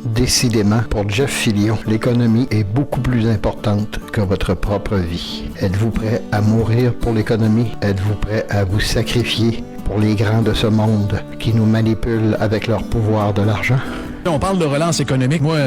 Décidément, pour Jeff Fillion, l'économie est beaucoup plus importante que votre propre vie. Êtes-vous prêt à mourir pour l'économie? Êtes-vous prêt à vous sacrifier pour les grands de ce monde qui nous manipulent avec leur pouvoir de l'argent? On parle de relance économique. Moi,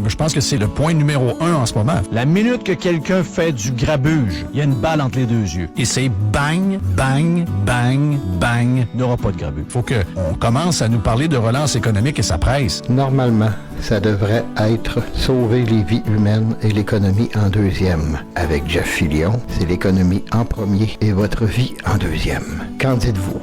je pense que c'est le point numéro 1 en ce moment. La minute que quelqu'un fait du grabuge, il y a une balle entre les deux yeux. Et c'est bang, bang, bang, bang. Il n'y aura pas de grabuge. Faut qu'on commence à nous parler de relance économique et ça presse. Normalement, ça devrait être sauver les vies humaines et l'économie en deuxième. Avec Jeff Fillion, c'est l'économie en premier et votre vie en deuxième. Qu'en dites-vous?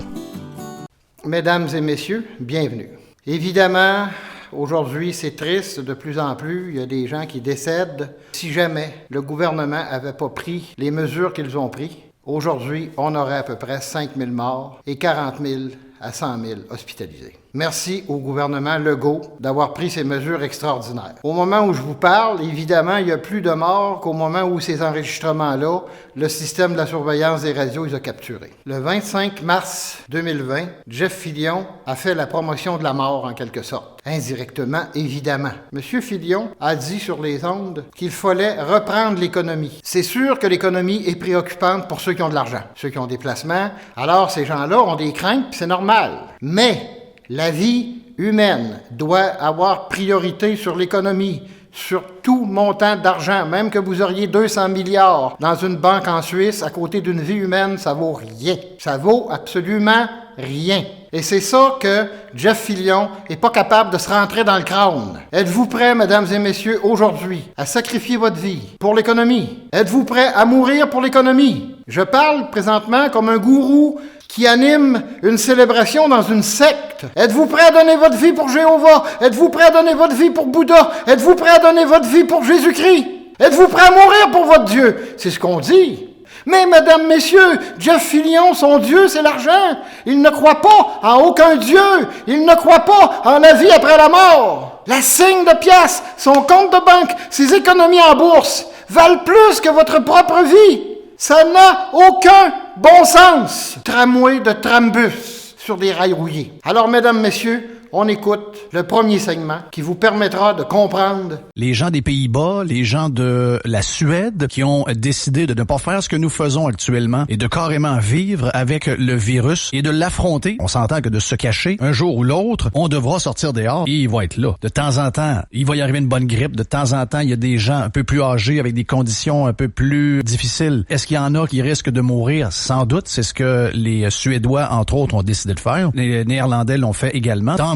Mesdames et messieurs, bienvenue. Évidemment, aujourd'hui, c'est triste de plus en plus. Il y a des gens qui décèdent. Si jamais le gouvernement n'avait pas pris les mesures qu'ils ont prises, aujourd'hui, on aurait à peu près 5 000 morts et 40 000 à 100 000 hospitalisés. Merci au gouvernement Legault d'avoir pris ces mesures extraordinaires. Au moment où je vous parle, évidemment, il y a plus de morts qu'au moment où ces enregistrements-là, le système de la surveillance des radios les a capturés. Le 25 mars 2020, Jeff Fillion a fait la promotion de la mort en quelque sorte. Indirectement, évidemment. M. Fillion a dit sur les ondes qu'il fallait reprendre l'économie. C'est sûr que l'économie est préoccupante pour ceux qui ont de l'argent, ceux qui ont des placements. Alors, ces gens-là ont des craintes, puis c'est normal. Mais la vie humaine doit avoir priorité sur l'économie, sur tout montant d'argent, même que vous auriez 200 milliards dans une banque en Suisse, à côté d'une vie humaine, ça vaut rien. Ça vaut absolument rien. Et c'est ça que Jeff Fillion n'est pas capable de se rentrer dans le crâne. Êtes-vous prêts, mesdames et messieurs, aujourd'hui, à sacrifier votre vie pour l'économie? Êtes-vous prêts à mourir pour l'économie? Je parle présentement comme un gourou qui anime une célébration dans une secte. Êtes-vous prêt à donner votre vie pour Jéhovah? Êtes-vous prêt à donner votre vie pour Bouddha? Êtes-vous prêt à donner votre vie pour Jésus-Christ? Êtes-vous prêt à mourir pour votre Dieu? C'est ce qu'on dit. Mais, mesdames, messieurs, Jeff Fillion, son Dieu, c'est l'argent. Il ne croit pas en aucun Dieu. Il ne croit pas en la vie après la mort. La signe de pièce, son compte de banque, ses économies en bourse valent plus que votre propre vie. Ça n'a aucun bon sens. Tramway de trambus sur des rails rouillés. Alors, mesdames, messieurs, on écoute le premier segment qui vous permettra de comprendre. Les gens des Pays-Bas, les gens de la Suède qui ont décidé de ne pas faire ce que nous faisons actuellement et de carrément vivre avec le virus et de l'affronter. On s'entend que de se cacher, un jour ou l'autre, on devra sortir dehors et il va être là. De temps en temps, il va y arriver une bonne grippe. De temps en temps, il y a des gens un peu plus âgés avec des conditions un peu plus difficiles. Est-ce qu'il y en a qui risquent de mourir? Sans doute. C'est ce que les Suédois, entre autres, ont décidé de faire. Les Néerlandais l'ont fait également. Tant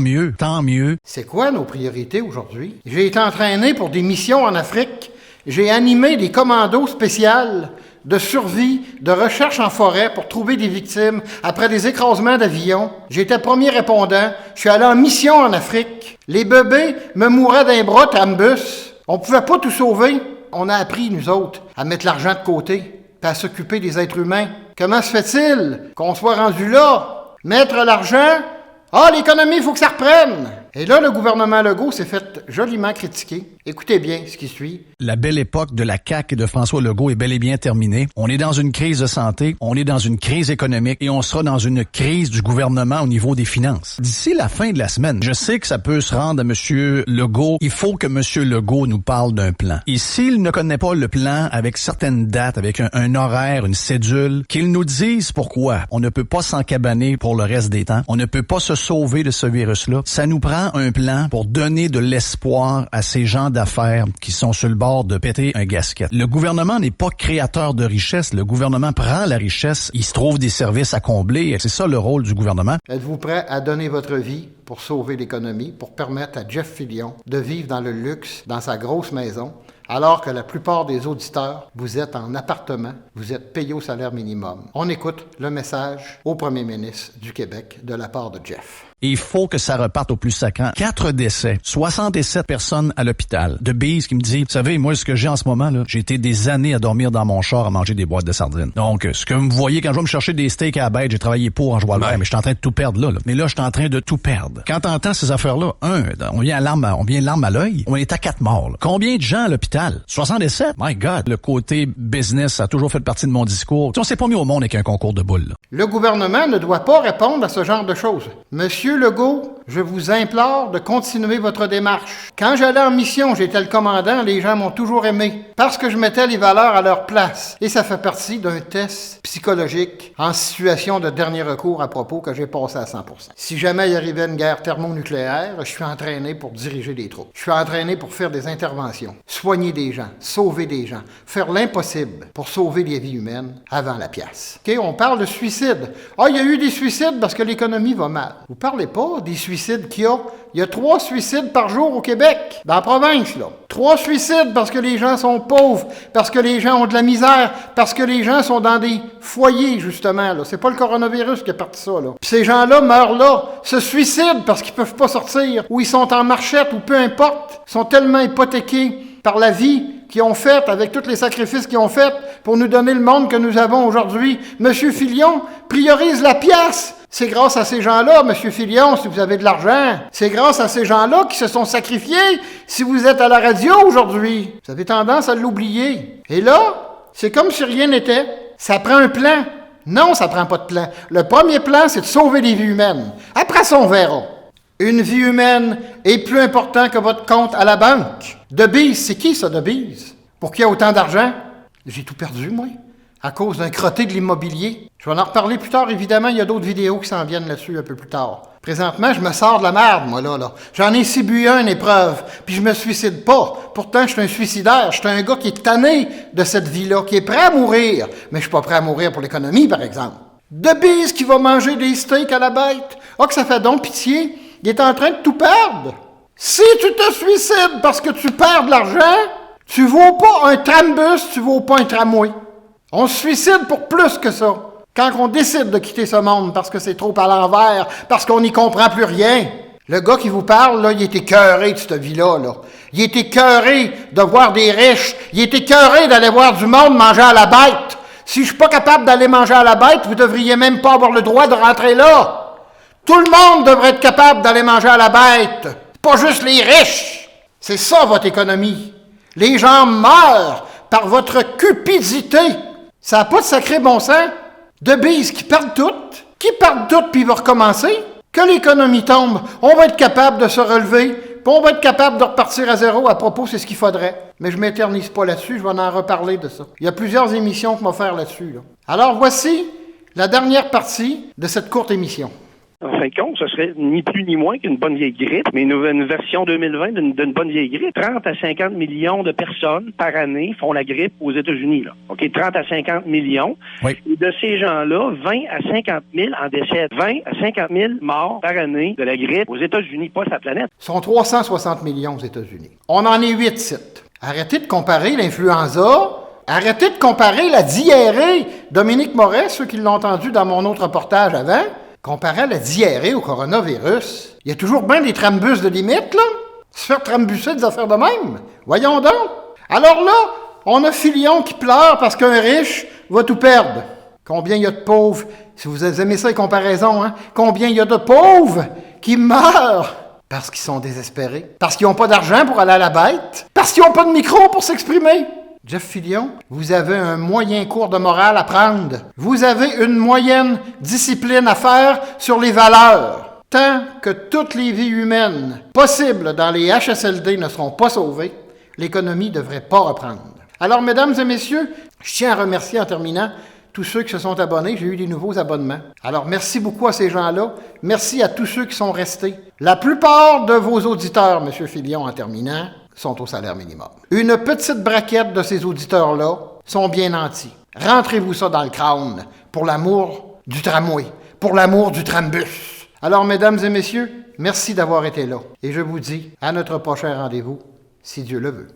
mieux. C'est quoi nos priorités aujourd'hui? J'ai été entraîné pour des missions en Afrique. J'ai animé des commandos spéciales de survie, de recherche en forêt pour trouver des victimes après des écrasements d'avions. J'étais premier répondant. Je suis allé en mission en Afrique. Les bébés me mouraient d'un bras trambus. On pouvait pas tout sauver. On a appris, nous autres, à mettre l'argent de côté puis à s'occuper des êtres humains. Comment se fait-il qu'on soit rendu là? Mettre l'argent? Ah, l'économie, il faut que ça reprenne! Et là, le gouvernement Legault s'est fait joliment critiquer. Écoutez bien ce qui suit. La belle époque de la CAQ et de François Legault est bel et bien terminée. On est dans une crise de santé, on est dans une crise économique et on sera dans une crise du gouvernement au niveau des finances. D'ici la fin de la semaine, je sais que ça peut se rendre à M. Legault. Il faut que M. Legault nous parle d'un plan. Et s'il ne connaît pas le plan avec certaines dates, avec un horaire, une cédule, qu'il nous dise pourquoi on ne peut pas s'encabaner pour le reste des temps. On ne peut pas se sauver de ce virus-là. Ça nous prend un plan pour donner de l'espoir à ces gens d'affaires qui sont sur le bord de péter un gasket. Le gouvernement n'est pas créateur de richesse. Le gouvernement prend la richesse. Il se trouve des services à combler. C'est ça le rôle du gouvernement. Êtes-vous prêt à donner votre vie pour sauver l'économie, pour permettre à Jeff Fillion de vivre dans le luxe, dans sa grosse maison, alors que la plupart des auditeurs, vous êtes en appartement, vous êtes payé au salaire minimum? On écoute le message au premier ministre du Québec de la part de Jeff. Et il faut que ça reparte au plus sacrant. 4 décès, 67 personnes à l'hôpital. De Bise qui me dit, vous savez, moi, ce que j'ai en ce moment, là, j'ai été des années à dormir dans mon char à manger des boîtes de sardines. Donc, ce que vous me voyez quand je vais me chercher des steaks à la bête, j'ai travaillé pour en joie le vert, mais je suis en train de tout perdre là. Mais là, je suis en train de tout perdre. Quand t'entends ces affaires-là, on vient l'arme à l'œil, on est à 4 morts. Là. Combien de gens à l'hôpital? 67? My God! Le côté business a toujours fait partie de mon discours. On s'est pas mis au monde avec un concours de boules. Là. Le gouvernement ne doit pas répondre à ce genre de choses. Monsieur Monsieur Legault, je vous implore de continuer votre démarche. Quand j'allais en mission, j'étais le commandant, les gens m'ont toujours aimé, parce que je mettais les valeurs à leur place. Et ça fait partie d'un test psychologique en situation de dernier recours à propos que j'ai passé à 100%. Si jamais il arrivait une guerre thermonucléaire, je suis entraîné pour diriger des troupes. Je suis entraîné pour faire des interventions, soigner des gens, sauver des gens, faire l'impossible pour sauver les vies humaines avant la pièce. OK, on parle de suicide. Ah, il y a eu des suicides parce que l'économie va mal. Vous parlez pas des suicides qu'il y a. Il y a 3 suicides par jour au Québec, dans la province, là. 3 suicides parce que les gens sont pauvres, parce que les gens ont de la misère, parce que les gens sont dans des foyers, justement, là. C'est pas le coronavirus qui a parti ça, là. Puis ces gens-là meurent là, se suicident parce qu'ils peuvent pas sortir, ou ils sont en marchette, ou peu importe. Ils sont tellement hypothéqués par la vie qu'ils ont faite, avec tous les sacrifices qu'ils ont faits pour nous donner le monde que nous avons aujourd'hui. Monsieur Filion priorise la pièce. C'est grâce à ces gens-là, Monsieur Filion, si vous avez de l'argent. C'est grâce à ces gens-là qui se sont sacrifiés si vous êtes à la radio aujourd'hui. Vous avez tendance à l'oublier. Et là, c'est comme si rien n'était. Ça prend un plan. Non, ça prend pas de plan. Le premier plan, c'est de sauver les vies humaines. Après ça, on verra. Une vie humaine est plus important que votre compte à la banque. Debise, c'est qui ça, Debise? Pour qui y a autant d'argent? J'ai tout perdu, moi, à cause d'un crotté de l'immobilier. Je vais en reparler plus tard, évidemment, il y a d'autres vidéos qui s'en viennent là-dessus un peu plus tard. Présentement, je me sors de la merde, moi, là. J'en ai ciblé une épreuve, puis je me suicide pas. Pourtant, je suis un suicidaire, je suis un gars qui est tanné de cette vie-là, qui est prêt à mourir. Mais je suis pas prêt à mourir pour l'économie, par exemple. Debise qui va manger des steaks à la bête. Ah, que ça fait donc pitié. Il est en train de tout perdre. Si tu te suicides parce que tu perds de l'argent, tu vaux pas un trambus, tu vaux pas un tramway. On se suicide pour plus que ça. Quand on décide de quitter ce monde parce que c'est trop à l'envers, parce qu'on n'y comprend plus rien. Le gars qui vous parle, là, il est écœuré de cette vie-là, là. Il est écœuré de voir des riches. Il est écœuré d'aller voir du monde manger à la bête. Si je suis pas capable d'aller manger à la bête, vous devriez même pas avoir le droit de rentrer là. Tout le monde devrait être capable d'aller manger à la bête. Pas juste les riches. C'est ça, votre économie. Les gens meurent par votre cupidité. Ça n'a pas de sacré bon sens. Debise qui perdent toutes. Qui perdent toutes puis va recommencer. Que l'économie tombe, on va être capable de se relever, puis on va être capable de repartir à zéro. À propos, c'est ce qu'il faudrait. Mais je ne m'éternise pas là-dessus, je vais en reparler de ça. Il y a plusieurs émissions qu'on va faire là-dessus. Là. Alors, voici la dernière partie de cette courte émission. En fin de compte, ce serait ni plus ni moins qu'une bonne vieille grippe, mais une version 2020 d'une bonne vieille grippe. 30 à 50 millions de personnes par année font la grippe aux États-Unis. Là. OK, 30 à 50 millions. Oui. Et de ces gens-là, 20 à 50 000 en décèdent. 20 à 50 000 morts par année de la grippe aux États-Unis, pas sa planète. Ils sont 360 millions aux États-Unis. On en est 8 sites. Arrêtez de comparer l'influenza. Arrêtez de comparer la diarrhée. Dominique Moret, ceux qui l'ont entendu dans mon autre reportage avant, comparait la diarrhée au coronavirus. Il y a toujours bien des trambus de limite, là. Se faire trambusser des affaires de même. Voyons donc. Alors là, on a Filion qui pleure parce qu'un riche va tout perdre. Combien il y a de pauvres, si vous aimez ça les comparaisons, hein? Combien il y a de pauvres qui meurent parce qu'ils sont désespérés, parce qu'ils n'ont pas d'argent pour aller à la bête, parce qu'ils n'ont pas de micro pour s'exprimer. Jeff Filion, vous avez un moyen cours de morale à prendre. Vous avez une moyenne discipline à faire sur les valeurs. Tant que toutes les vies humaines possibles dans les HSLD ne seront pas sauvées, l'économie ne devrait pas reprendre. Alors, mesdames et messieurs, je tiens à remercier en terminant tous ceux qui se sont abonnés. J'ai eu des nouveaux abonnements. Alors, merci beaucoup à ces gens-là. Merci à tous ceux qui sont restés. La plupart de vos auditeurs, M. Filion, en terminant, sont au salaire minimum. Une petite braquette de ces auditeurs-là sont bien nantis. Rentrez-vous ça dans le crâne pour l'amour du tramway, pour l'amour du trambus. Alors, mesdames et messieurs, merci d'avoir été là. Et je vous dis à notre prochain rendez-vous, si Dieu le veut.